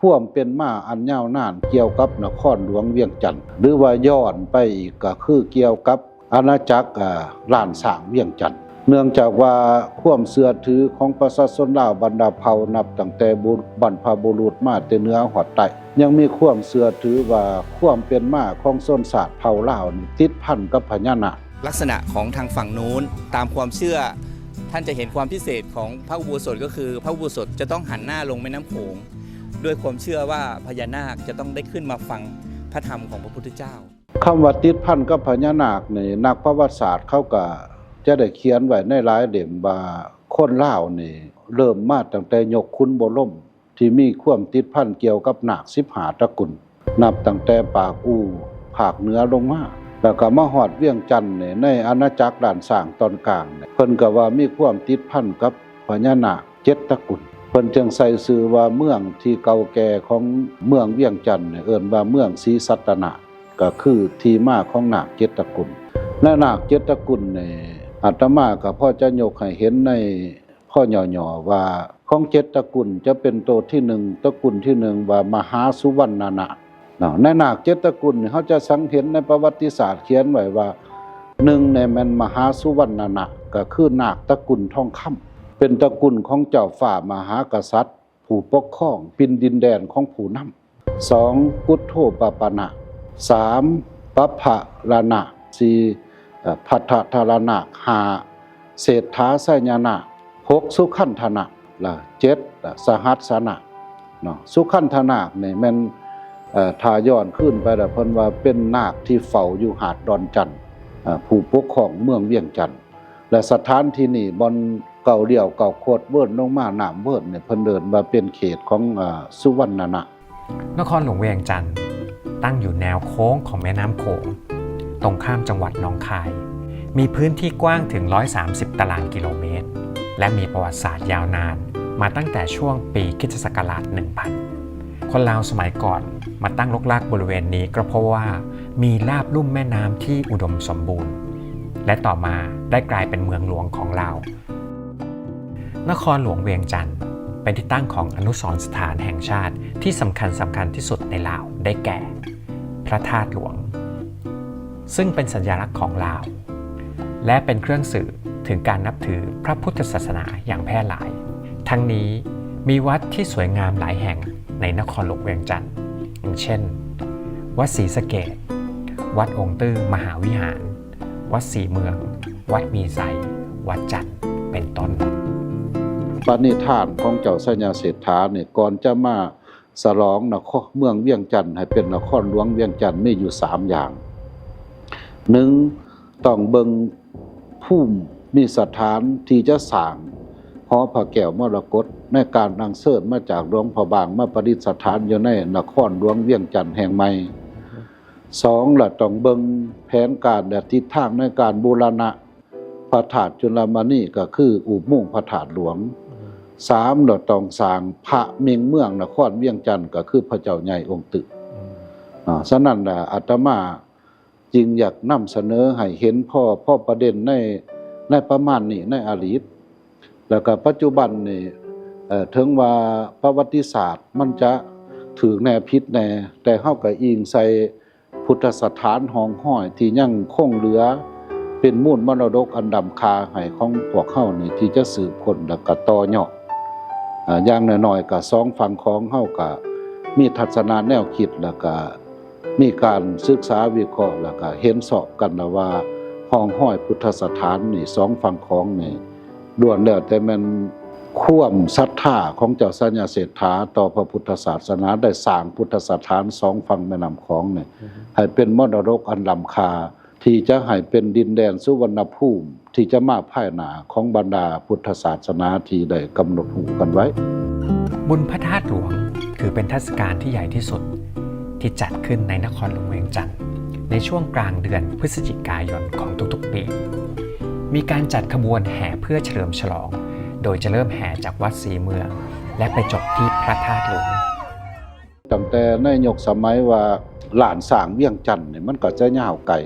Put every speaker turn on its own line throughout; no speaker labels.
ความเป็นมาอันยาวนานเกี่ยวกับนครหลวงเวียงจันทน์หรือว่าย้อนไปอีกก็คือเกี่ยวกับอาณาจักรล้านสร้างเวียงจันทน์เนื่องจากว่าความเชื่อถือของประชาชนลาวบรรดาเผ่านับตั้งแต่บรรพบุรุษมาแต่เหนือหอดใต้ยังมีความเชื่อถือว่าความเป็นมาของชนชาติเผ่าลาวติดพันกับพญานาค
ลักษณะของทางฝั่งนู้นตามความเชื่อท่านจะเห็นความพิเศษของพระอุโบสถก็คือพระอุโบสถจะต้องหันหน้าลงแม่น้ำโขงด้วยความเชื่อว่าพญานาคจะต้องได้ขึ้นมาฟังพระธรรมของพระพุทธเจ้า
คำว่าติดพันกับพญานาคนี่นักประวัติศาสตร์เขาก็จะได้เขียนไว้ในหลายเล่มว่าคนลาวนี่เริ่มมาตั้งแต่ยกขุนบ่ล่มที่มีความติดพันเกี่ยวกับนาค15ตระกูลนับตั้งแต่ปากอูภาคเหนือลงมาแล้วก็มาฮอดเวียงจันทน์นี่ในอาณาจักรด่านสร้างตอนกลางนี่เพิ่นก็ว่ามีความติดพันกับพญานาค7ตระกูลเพิ่นจึงใส่ชื่อว่าเมืองที่เก่าแก่ของเมืองเวียงจันทน์เอิ้นว่าเมืองศรีสัตนะก็คือที่มาของนาค7ตระกูลและนาค7ตระกูลนี่อาตมาก็พอจะยกให้เห็นในข้อย่อๆว่าของ7ตระกูลจะเป็นตัวที่1ตระกูลที่1ว่ามหาสุวรรณนาคในนาค7ตระกูลเขาจะสังเห็นในประวัติศาสตร์เขียนไว้ว่า1ในแม่นมหาสุวรรณนาคก็คือนาคตระกูลทองคำเป็นตระกูลของเจ้าฝ่ามหากษัตริย์ผู้ปกครองปินดินแดนของผู้นำ2กุฏโธปปนะ3ปัพพะละนาค4พัทธทารนาค5เศรษฐาไสยนาค6สุขันธนาค7สหัสสนาคสุขันธนาคนี่แม่นทาย้อนขึ้นไปแล้วเพิ่นว่าเป็นนาคที่เฝ้าอยู่หาดดอนจันทน์ผู้ปกครองเมืองเวียงจันทน์และสถานที่นี้บอนเก่าเดี่ยวเก่าโคตรเวิ้นลงมาน้ำเวิ้นเนี่ยเพิ่นเดินมาเป็นเขตของสุวรรณนะ
นครหลวงเวียงจันทน์ตั้งอยู่แนวโค้งของแม่น้ำโขงตรงข้ามจังหวัดหนองคายมีพื้นที่กว้างถึง130ตารางกิโลเมตรและมีประวัติศาสตร์ยาวนานมาตั้งแต่ช่วงปีค.ศ. 1000คนลาวสมัยก่อนมาตั้งรกรากบริเวณนี้ก็เพราะว่ามีลาบลุ่มแม่น้ำที่อุดมสมบูรณ์และต่อมาได้กลายเป็นเมืองหลวงของลาวนครหลวงเวียงจันทน์เป็นที่ตั้งของอนุสรณ์สถานแห่งชาติที่สำคัญที่สุดในลาวได้แก่พระธาตุหลวงซึ่งเป็นสัญลักษณ์ของลาวและเป็นเครื่องสื่อถึงการนับถือพระพุทธศาสนาอย่างแพร่หลายทั้งนี้มีวัดที่สวยงามหลายแห่งในนครหลวงเวียงจันทน์อย่างเช่นวัดศรีสะเกษวัดองค์ตื้อมหาวิหารวัดศรีเมืองวัดมีไซวัดจันทร์เป็นต้น
ปณิธานของเจ้าสัญญาเศรษฐาเนี่ยก่อนจะมาฉลองนครเมืองเวียงจันทน์ให้เป็นนครหลวงเวียงจันทน์มีอยู่3อย่าง1ต้องเบิ่งภูมิสถานที่จะสร้างหอพระแก้วมรกตในการนำเสด็จมาจากหลวงพระบางมาประดิษฐานอยู่ในนครหลวงเวียงจันทน์แห่งใหม่2ล่ะต้องเบิ่งแผนการและทิศทางในการบูรณะพระธาตุจุลมณีก็คืออุโมงค์พระธาตุหลวง3ล่ะต้องสร้างพระเมืองเมืองนครเวียงจันทน์ก็คือพระเจ้าใหญ่องค์ตึกฉะนั้นล่ะอาตมาจึงอยากนำเสนอให้เห็นพ่อประเด็นในประมาณนี้ในอดีตแล้วก็ปัจจุบันนี่ถึงว่าประวัติศาสตร์มันจะถือแนวพิษแน่แต่เฮาก็อิงใส่พุทธสถานหองห้อยที่ยังคงเหลือเป็นมูลมรดกอันดำคาให้ของพวกเฮานี่ที่จะสืบค้นแล้วก็ต่อยอดอย่างน้อยๆก็2ฝั่งของเฮาก็มีทัศนะแนวคิดแล้วก็มีการศึกษาวิเคราะห์แล้วก็เห็นสอบกันแล้วว่าห้องห้อยพุทธสถานนี่2ฝั่งของนี่ล้วนแล้วแต่มันความศรัทธาของเจ้าสัญญาเศรษฐาต่อพระพุทธศาสนาได้สร้างพุทธสถาน2ฝั่งแม่น้ำโขงนี่ให้เป็นมรดกอันล้ำค่าที่จะให้เป็นดินแดนสุวรรณภูมิที่จะมาภายหน้าของบรรดาพุทธศาสนาที่ได้กำหนดหูกันไว้
บุญพระธาตุหลวงถือเป็นเทศกาลที่ใหญ่ที่สุดที่จัดขึ้นในนครหลวงเวียงจันทน์ในช่วงกลางเดือนพฤศจิกายนของทุกๆปีมีการจัดขบวนแห่เพื่อเฉลิมฉลองโดยจะเริ่มแห่จากวัดศรีเมืองและไปจบที่พระธาตุหลวง
ตั้งแต่ในยุคสมัยว่าหลานสร้างเวียงจันทน์นี่มันก็จะยาวไกล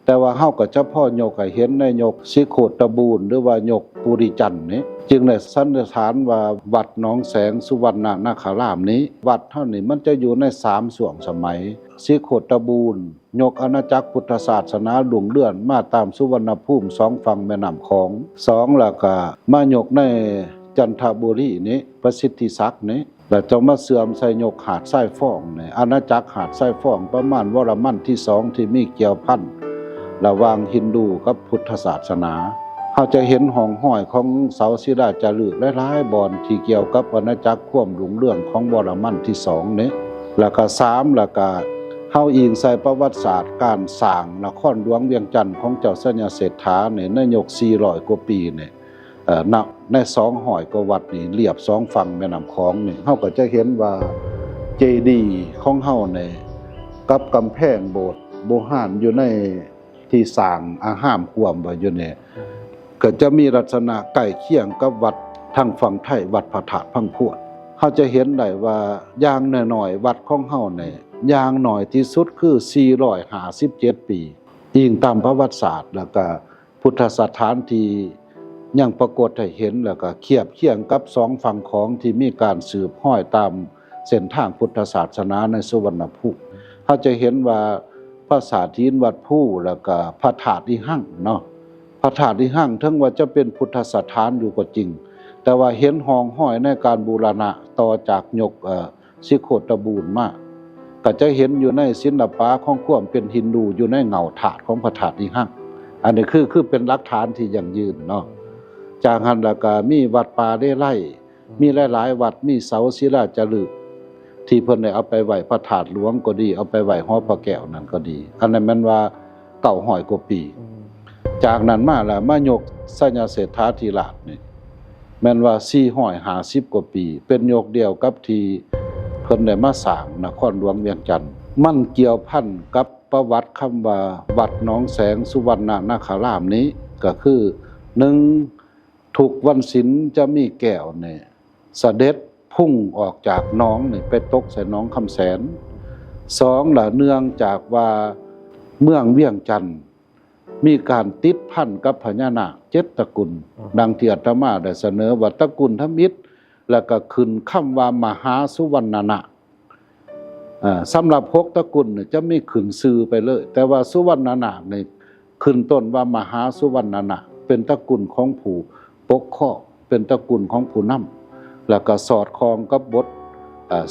แต่ว่าเฮาก็เฉพาะยกให้เห็นในยกสิโคตบูรณ์หรือว่ายกปุ ภูริจันทร์นี้จึงได้สันนิษฐานว่าวัดหนองแสงสุวรรณนาคารามนี้วัดเท่านี้มันจะอยู่ใน3ช่วงสมัยสิโคตบูรณ์ยกอาณาจักรพุทธศาสนาหลวงเลื่อนมาตามสุวรรณภูมิ2ฝั่งแม่น้ำของ2แล้วก็มายกในจันทบุรีนี้ประสิทธิศักดิ์นี้แล้วจะมาเสื่อมใส่ยกหาดไส้ฟ้องในอาณาจักรหาดไส้ฟ้องประมาณวรมันที่2ที่มีเกี่ยวพันระหว่างฮินดูกับพุทธศาสนาเขาจะเห็นห้องห้อยของเสาศิลาจารึกหลายๆบอนที่เกี่ยวกับอาณาจักรความรุ่งเรืองของวรมันที่2นี้แล้วก็3แล้วก็เฮาอิงใส่ประวัติศาสตร์การสร้างนครหลวงเวียงจันทน์ของเจ้าสัญญาเศรษฐาในยก400กว่าปีเนี่ยใน200กว่าวัดนี่เรียบ2ฝั่งแม่น้ำคลองนี่เฮาก็จะเห็นว่าเจดีย์ของเฮาเนี่ยกับกำแพงโบสถ์โบราณอยู่ในที่สร้างห้ามควมไว้อยู่เนี่ยก็จะมีลักษณะใกล้เคียงกับวัดทางฝั่งไทยวัดพระธาตุพังพวดเฮาจะเห็นได้ว่าอย่างน้อยๆวัดของเฮาเนี่ยอย่างน้อยที่สุดคือ457ปีอิงตามประวัติศาสตร์แล้วก็พุทธสถานที่ยังปรากฏให้เห็นแล้วก็เทียบเคียงกับ2ฝั่งของที่มีการสืบห้อยตามเส้นทางพุทธศาสนาในสุวรรณภูมิเขาจะเห็นว่าพระสาธีนวัดผู้แล้วก็พระธาตุอิหังเนาะพระธาตุอิหังถึงว่าจะเป็นพุทธสถานอยู่ก็จริงแต่ว่าเห็นห้องห้อยในการบูรณะต่อจากยกสิโคตบูรณ์มาก็จะเห็นอยู่ในศิลปะของความเป็นฮินดูอยู่ในเงาถาดของพระธาตุอิหังอันนี้คือเป็นหลักฐานที่ยั่งยืนเนาะจากหันแล้วก็มีวัดป่าได้ไร่มีหลายๆวัดมีเสาศิลาจารึกที่เพิ่นได้เอาไปไหว้พระธาตุหลวงก็ดีเอาไปไหว้หอพระแก้วนั่นก็ดีอันนั้นมันว่า900กว่าปีจากนั้นมาแล้วมายกสัญญาเศรษฐาธิราชนี่แม่นว่า450กว่าปีเป็นยกเดียวกับที่เพิ่นได้มาสร้างนครหลวงเวียงจันทน์มันเกี่ยวพันกับประวัติคำว่าวัดหนองแสงสุวรรณนาคารามนี้ก็คือ1ทุกวันศีลจะมีแก้วเนี่ยเสด็จพุ่งออกจากหนองนี่ไปตกใส่หนองคำแสน2ล่ะเนื่องจากว่าเมืองเวียงจันทน์มีการติดพันกับพญานาค7ตระกูลดังที่อาตมาได้เสนอว่าตระกูลทมิตรแล้วก็ขึ้นคำว่ามหาสุวรรณนะสำหรับ6ตระกูลเนี่ยจะไม่ขึ้นชื่อไปเลยแต่ว่าสุวรรณนะนี่ขึ้นต้นว่ามหาสุวรรณนะเป็นตระกูลของผู้ปกครองเป็นตระกูลของผู้นำแล้วก็สอดคล้องกับบท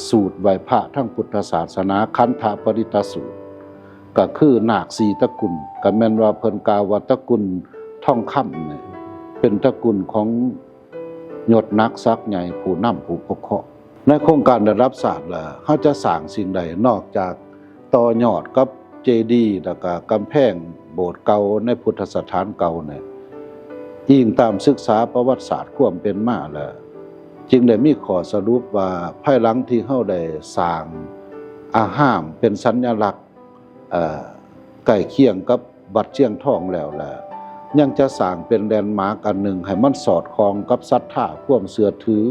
สูตรไหว้พระทั้งพุทธศาสนาคันธปริตสูตรก็คือนาค4ตระกูลก็แม่นว่าเพิ่นกล่าวว่าตระกูลทองคำเนี่ยเป็นตระกูลของยศนักศักดิ์ใหญ่ผู้นำผู้ปกครองในโครงการได้รับศาสตร์ล่ะเฮาจะสร้างสิ่งใดนอกจากต่อยอดกับเจดีย์แล้วก็กำแพงโบสถ์เก่าในพุทธสถานเก่าเนี่ยยิ่งตามศึกษาประวัติศาสตร์ความเป็นมาแล้วจึงได้มีข้อสรุปว่าภายหลังที่เฮาได้สร้างห้ามเป็นสัญลักษณ์ใกล้เคียงกับวัดเชียงทองแล้วล่ะยังจะสร้างเป็นแลนด์มาร์คอันหนึ่งให้มันสอดคล้องกับศรัทธาความเชื่อถือ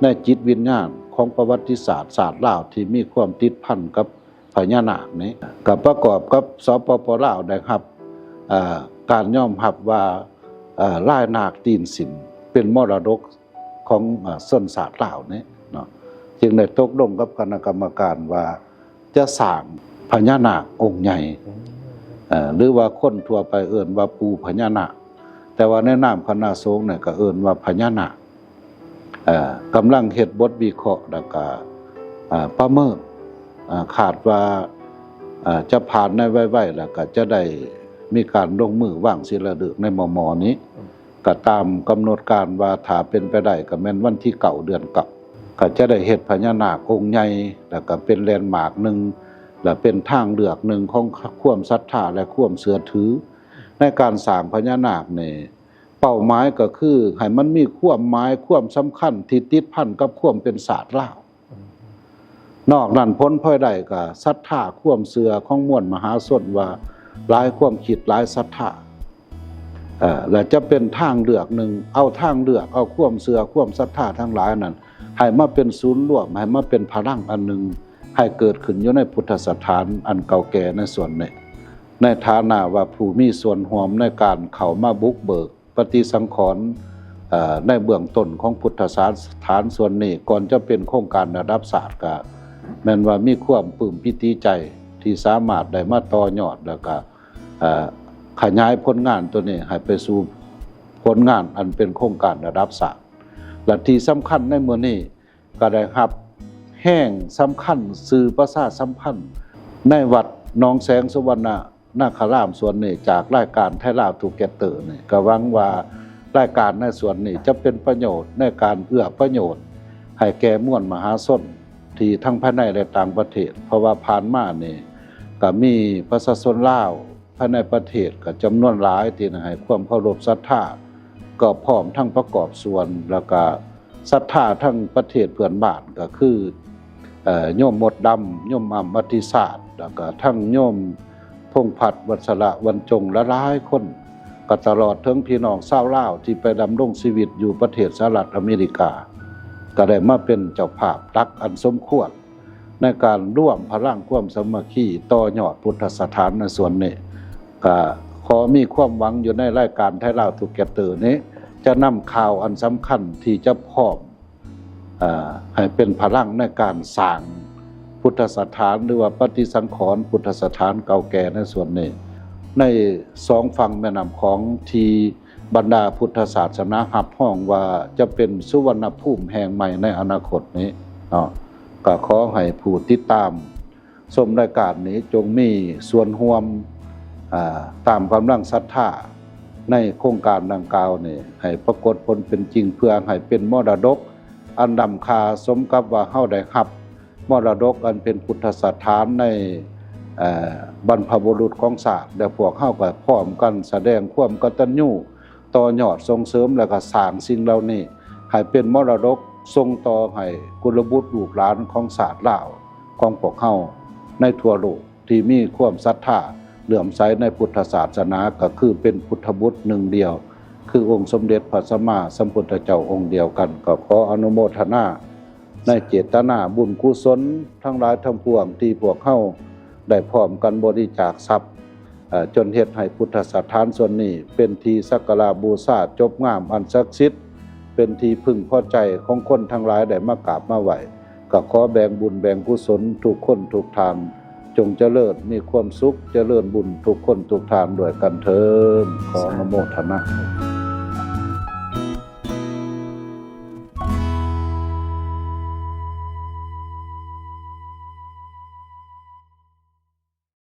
ในจิตวิญญาณของประวัติศาสตร์ศาสตร์ลาวที่มีความติดพันกับพญานาคนี้กับประกอบกับสปป.ลาวได้ครับการยอมรับว่าลายนาคตีนสินเป็นมรดกของส้นศาสตร์ลาวนี้เนาะจึงได้ตกลงกับคณะกรรมการว่าจะสร้างพญานาคองค์ใหญ่หรือว่าคนทั่วไปเอิ้นว่าปู่พญานาคแต่ว่าในนามคณะสงฆ์เนี่ยก็เอิ้นว่าพญานาคกำลังเฮ็ดบทวิเคราะห์แล้วก็ประเมินขาดว่าจะผ่านในไว้ๆแล้วก็จะได้มีการลงมือวางศิลาฤกษ์ในมม.นี้ก็ตามกำหนดการว่าถ้าเป็นไปได้ก็แม่นวันที่9เดือน9ก็จะได้เฮ็ดพญานาคองค์ใหญ่แล้วก็เป็นแลนด์มาร์คหนึ่งและเป็นทางเลือกหนึ่งของความศรัทธาและความเชื่อถือในการสร้างพญานาคนี่เป้าหมายก็คือให้มันมีความหมายความสำคัญที่ติดพันกับความเป็นศาสตร์ลาวนอกนั้นพ้นพลอยได้ก็ศรัทธาความเชื่อของมวลมหาชนว่าหลายความคิดหลายศรัทธาและจะเป็นทางเลือกหนึ่งเอาทางเลือกเอาความเชื่อความศรัทธาทั้งหลายนั้นให้มาเป็นศูนย์รวมให้มาเป็นพลังอันหนึ่งให้เกิดขึ้นอยู่ในพุทธสถานอันเก่าแก่ในส่วนนี้ในฐานะว่าผู้มีส่วนร่วมในการเข้ามาบุกเบิกปฏิสังขรณ์ ในเบื้องต้นของพุทธศาสถานส่วนนี้ก่อนจะเป็นโครงการระดับศาสตร์ก็แม้นว่ามีความปลื้มปิติใจที่สามารถได้มาต่อยอดแล้วก็ขยายผลงานตัวนี้ให้ไปสู่ผลงานอันเป็นโครงการระดับศาสตร์และที่สำคัญในมื้อนี้ก็ได้รับแห่งสำคัญสื่อประชาสัมพันธ์ในวัดหนองแสงสุวรรณนาครามส่วนนี้จากรายการไทยลาวทูเกเตอร์นี่ก็หวังว่ารายการในส่วนนี้จะเป็นประโยชน์ในการเอื้อประโยชน์ให้แก่มวลมหาชนที่ทั้งภายในและต่างประเทศเพราะว่าผ่านมานี่ก็มีประชาชนลาวภายในประเทศก็จำนวนหลายที่ให้ความเคารพศรัทธาก็พร้อมทั้งประกอบส่วนแล้วก็ศรัทธาทั้งประเทศเพื่อนบ้านก็คือโยมหมดดำโยมอำอธิศาสตร์แล้วก็ทั้งโยมพงษ์พัฒน์วัชระวันจงและหลายคนก็ตลอดถึงพี่น้องชาวลาวที่ไปดำรงชีวิตอยู่ประเทศสหรัฐอเมริกาก็ได้มาเป็นเจ้าภาพรักอันสมควรในการร่วมพลังความสามัคคีต่อยอดพุทธสถานในส่วนนี้ก็ขอมีความหวังอยู่ในรายการไทยลาวทูเกเตอร์นี้จะนำข่าวอันสำคัญที่จะพร้อมให้เป็นพลังในการสร้างพุทธสถานหรือว่าปฏิสังขรณ์พุทธสถานเก่าแก่ในส่วนนี้ในสองฝั่งแม่น้ำของที่บรรดาพุทธศาสนาหับห้องว่าจะเป็นสุวรรณภูมิแห่งใหม่ในอนาคตนี้ก็ขอให้ผู้ติดตามชมรายการนี้จงมีส่วนร่วมตามกำลังศรัทธาในโครงการดังกล่าวนี่ให้ปรากฏผลเป็นจริงเพื่อให้เป็นมรดกอันดำค่าสมกับว่าเฮาได้รับมรดกอันเป็นพุทธสถานในบรรพบุรุษของศาสตร์และพวกเฮาก็พร้อมกันแสดงความกตัญญูต่อยอดส่งเสริมแล้วก็สร้างสิ่งเหล่านี้ให้เป็นมรดกส่งต่อให้กุลบุตรลูกหลานของศาสตร์ลาวของพวกเฮาในทั่วโลกที่มีความศรัทธาเหลื่อมใสในพุทธศาสนาก็คือเป็นพุทธบุตรหนึ่งเดียวคือองค์สมเด็จพระสัมมาสัมพุทธเจ้าองค์เดียวกันก็ขออนุโมทนาในเจตนาบุญกุศลทั้งหลายทั้งปวงที่พวกเฮาได้พร้อมกันบริจาคทรัพย์จนเฮ็ดให้พุทธสถานส่วนนี้เป็นที่สักการะบูชาจบงามอันศักดิ์สิทธิ์เป็นที่พึงพอใจของคนทั้งหลายได้มากราบมาไหว้ก็ขอแบ่งบุญแบ่งกุศลทุกคนทุกทางจงเจริญมีความสุขเจริญบุญทุกคนทุกทางด้วยกันเถิดขออนุโมทนา